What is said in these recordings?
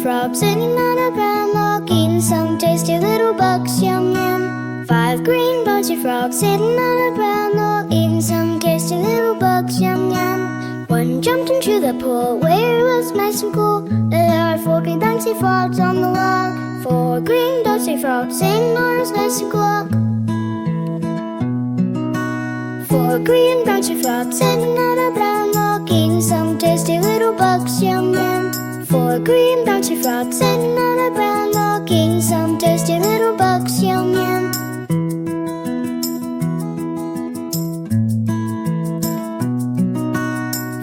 frogs sitting on a brown log, eating some tasty little bugs, yum yum. 5 green bouncy frogs sitting on a brown log, eating some tasty little bugs, yum yum. 1 jumped into the pool where it was nice and cool. There are 4 green bouncy frogs on the log, 4 green bouncy frogs sitting on a nice and cool. 4 green bouncy frogs sitting on a brown log, eating some tasty little bugs, yum yum. 4 green bouncy frogs sitting on a brown log, eating some tasty little bugs, yum yum.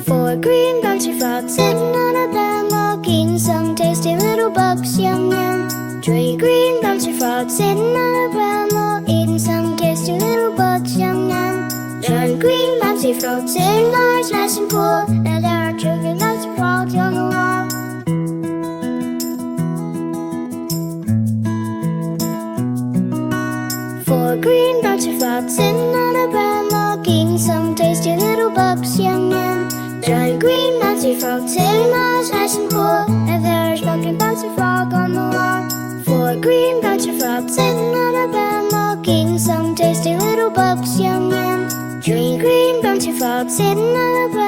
4 green bouncy frogs sitting on a brown log, eating some tasty little bugs, yum yum. 3 green bouncy frogs sitting on a brown log, eating some tasty little bugs, yum yum. 1 green bouncy frog sitting on a nice and cool. And there are 2 green bouncy frogs on the wall. 4 green bouncy frogs sitting on a brown log, eating some tasty little bugs, yum yum. 1 green bouncy frog sitting on a nice and cool. And there's 1 green bouncy frog on the wall. 4 green bouncy frogs sitting on a brown log, eating some tasty little bugs, yum yum. 3 green bouncy frogs sitting on a brown